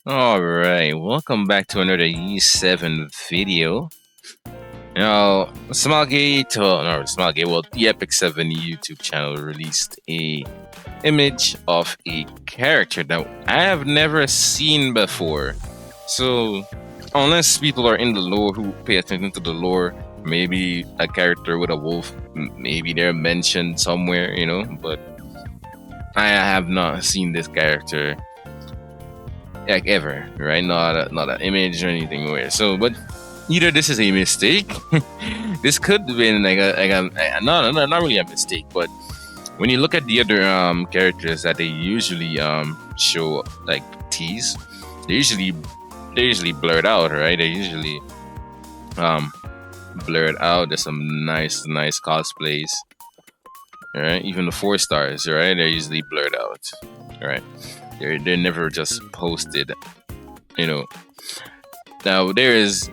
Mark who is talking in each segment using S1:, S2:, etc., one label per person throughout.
S1: Alright, welcome back to another E7 video. The Epic 7 YouTube channel released a image of a character that I have never seen before. So, unless people are in the lore who pay attention to the lore, maybe a character with a wolf, maybe they're mentioned somewhere, but I have not seen this character like ever, right? Not an image or anything weird. So, but either this is a mistake. This could have been not really a mistake, but when you look at the other characters that they usually show like tease, they usually blurred out, right? They usually um blurred out. There's some nice cosplays, right? Even the 4 stars, right? They're usually blurred out, right? They're never just posted, you know. Now there's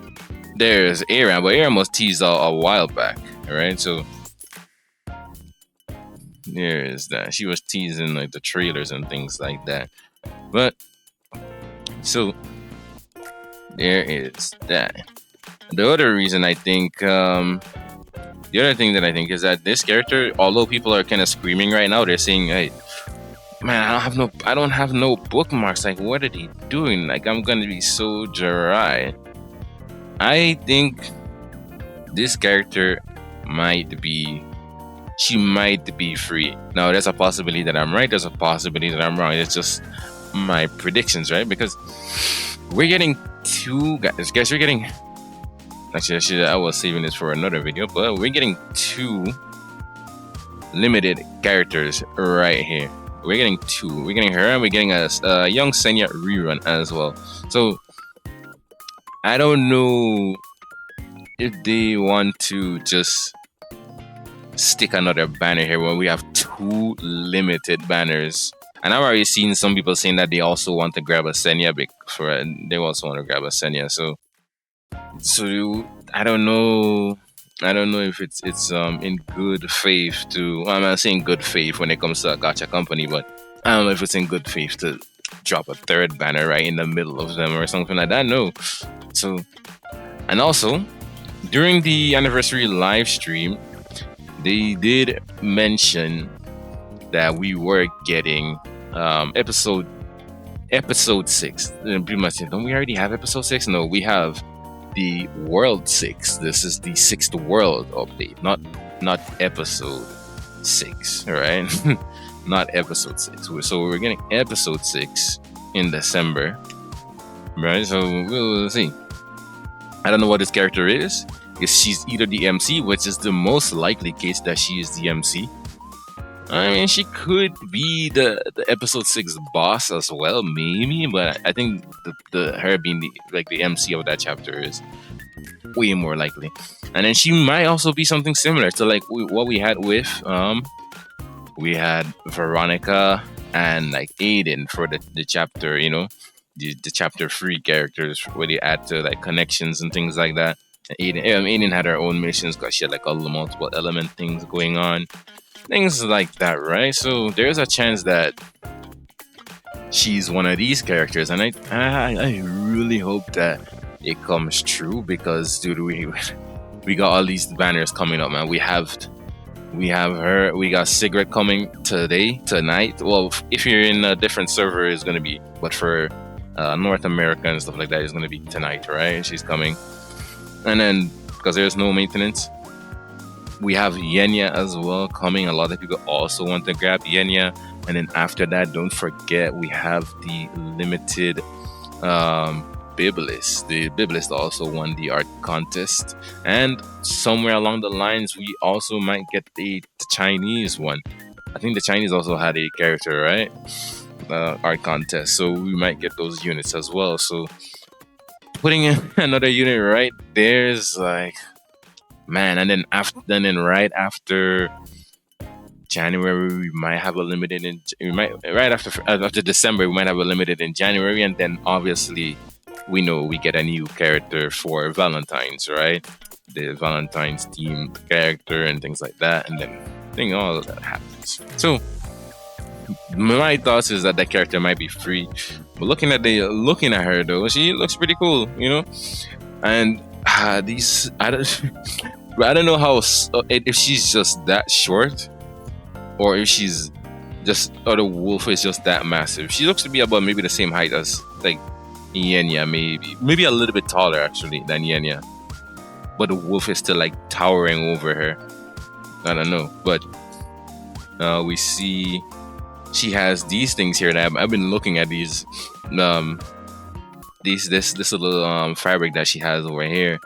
S1: Aaron, but Aaron was teased a while back, right? So there is that. She was teasing like the trailers and things like that. But so there is that. The other reason I think, the other thing that I think is that this character, although people are kind of screaming right now, they're saying, "Hey, man, I don't have no bookmarks. Like, what are they doing? Like, I'm gonna be so dry." I think this character she might be free. Now, there's a possibility that I'm right. There's a possibility that I'm wrong. It's just my predictions, right? Because we're getting two guys. Guys, we're getting. Actually, I was saving this for another video, but we're getting two limited characters right here. We're getting two. We're getting her, and we're getting a young Senya rerun as well. So I don't know if they want to just stick another banner here when we have two limited banners. And I've already seen some people saying that they also want to grab a Senya they also want to grab a Senya. So I don't know. I don't know if it's in good faith to. Well, I'm not saying good faith when it comes to a gacha company, but I don't know if it's in good faith to drop a third banner right in the middle of them or something like that. No. So, and also during the anniversary live stream, they did mention that we were getting episode 6. And pretty much, don't we already have episode 6? No, we have the World 6. This is the 6th World update, not episode 6, right? Not episode 6. So we're getting episode 6 in December, right? So we'll see. I don't know what this character is. If she's either the MC, which is the most likely case that she is the MC. I mean, she could be the episode 6 boss as well, maybe. But I think the her being the MC of that chapter is way more likely. And then she might also be something similar to like what we had with we had Veronica and like Aiden for the chapter, the chapter 3 characters where they add to like connections and things like that. And Aiden had her own missions because she had like all the multiple element things going on. Things like that, right? So there's a chance that she's one of these characters, and I really hope that it comes true because, dude, we got all these banners coming up, man. We have her. We got Cigarette coming tonight. Well, if you're in a different server, it's gonna be, but for North America and stuff like that, it's gonna be tonight, right? She's coming, and then because there's no maintenance. We have Yenya as well coming. A lot of people also want to grab Yenya. And then after that, don't forget, we have the limited Biblis. The Biblis also won the art contest. And somewhere along the lines, we also might get the Chinese one. I think the Chinese also had a character, right? Art contest. So we might get those units as well. So putting in another unit right there is like... Man, and then right after January, we might have a limited. Right after December, we might have a limited in January, and then obviously we know we get a new character for Valentine's, right? The Valentine's themed character and things like that, and then all of that happens. So My thoughts is that character might be free, but looking at her though, she looks pretty cool, you know. And these I don't know if she's just that short or if she's just or the wolf is just that massive. She looks to be about maybe the same height as like Yenya, maybe a little bit taller actually than Yenya, but the wolf is still like towering over her. I don't know, but we see she has these things here that I've been looking at this little fabric that she has over here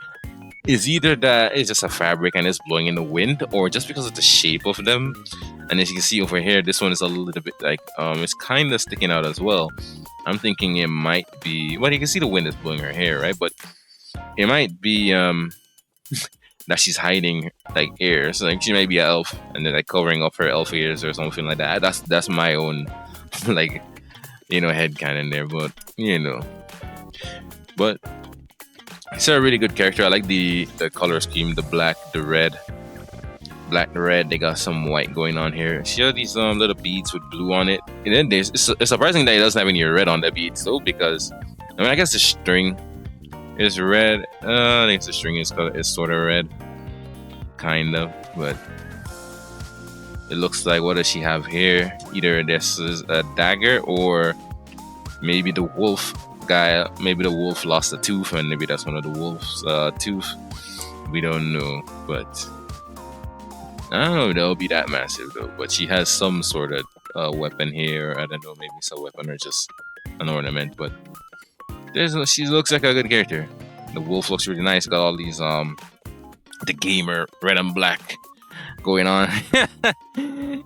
S1: is either that it's just a fabric and it's blowing in the wind, or just because of the shape of them. And as you can see over here, this one is a little bit like it's kind of sticking out as well. I'm thinking it might be, well, you can see the wind is blowing her hair, right? But it might be that she's hiding like ears, like she might be an elf and then like covering up her elf ears or something like that. That's my own like head canon there, but but it's a really good character. I like the color scheme, the black, the red. Black, the red, they got some white going on here. She has these little beads with blue on it. And then it's surprising that it doesn't have any red on the beads though, because I guess the string is red. I think the string is sort of red. Kind of, but it looks like, what does she have here? Either this is a dagger, or maybe the wolf guy, maybe the wolf lost a tooth and maybe that's one of the wolf's tooth. We don't know, but I don't know if they'll be that massive though. But she has some sort of weapon here. I don't know, maybe it's a weapon or just an ornament, but she looks like a good character. The wolf looks really nice. Got all these the gamer red and black going on.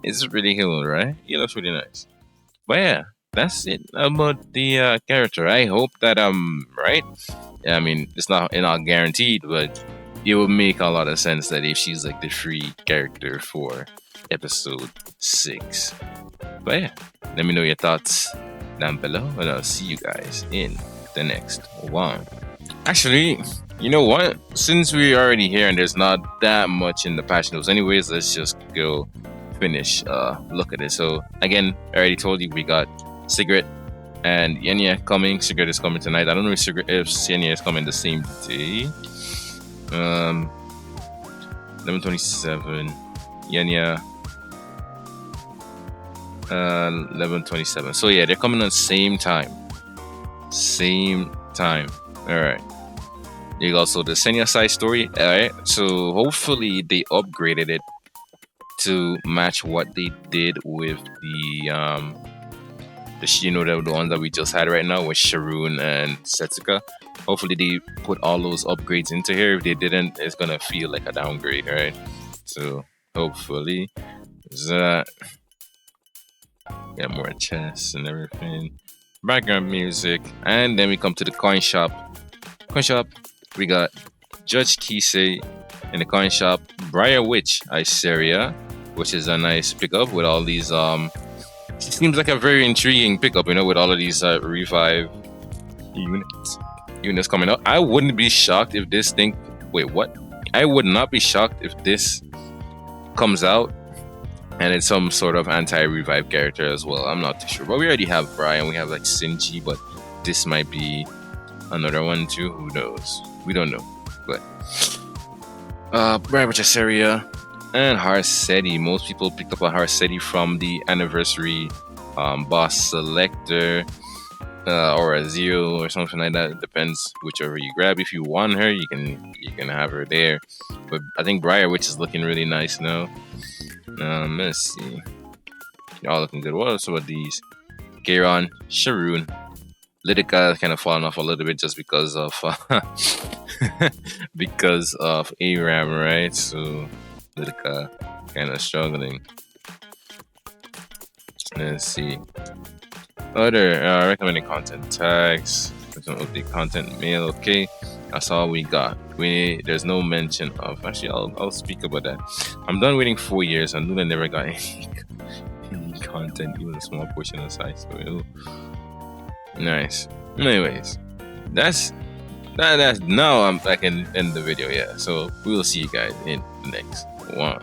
S1: It's pretty cool, right? He looks really nice. But yeah, that's it about the character. I hope that I'm right. I mean, it's not guaranteed, but it would make a lot of sense that if she's like the free character for episode 6. But yeah, let me know your thoughts down below, and I'll see you guys in the next one. Actually, you know what? Since we're already here and there's not that much in the patch notes anyways, let's just go finish look at it. So again, I already told you we got Sigrid and Yenya coming. Sigrid is coming tonight. I don't know if Yenya is coming the same day. 11:27. Yenya 11:27. So yeah, they're coming on same time. Alright. You also the Senya side story. Alright. So hopefully they upgraded it to match what they did with the the ones that we just had right now with Sharoon and Setsuka. Hopefully they put all those upgrades into here. If they didn't, it's gonna feel like a downgrade, right? So hopefully that get more chests and everything. Background music, and then we come to the coin shop. We got Judge Kisei in the coin shop. Briar Witch Iseria, which is a nice pickup with all these it seems like a very intriguing pickup, with all of these revive units coming out. I wouldn't be shocked if this thing I would not be shocked if this comes out and it's some sort of anti-revive character as well. I'm not too sure, but we already have Brian, we have like Shinji, but this might be another one too. Who knows? We don't know. But Briar Witch Iseria and Harseti. Most people picked up a Harseti from the anniversary boss selector or a Zero or something like that. It depends whichever you grab. If you want her, you can have her there. But I think Briar Witch is looking really nice now. Let's see. Y'all looking good. What else about these? Gairon, Sharoon, Lydica kind of fallen off a little bit just because of Aram, right? So Lydica kind of struggling. Let's see. Other recommended content tags. Some update content mail. Okay, that's all we got. There's no mention of. Actually, I'll speak about that. I'm done waiting 4 years. And Luna never got any content, even a small portion of the site. So nice. Anyways, that's now I'm back in the video. Yeah. So we will see you guys in the next one.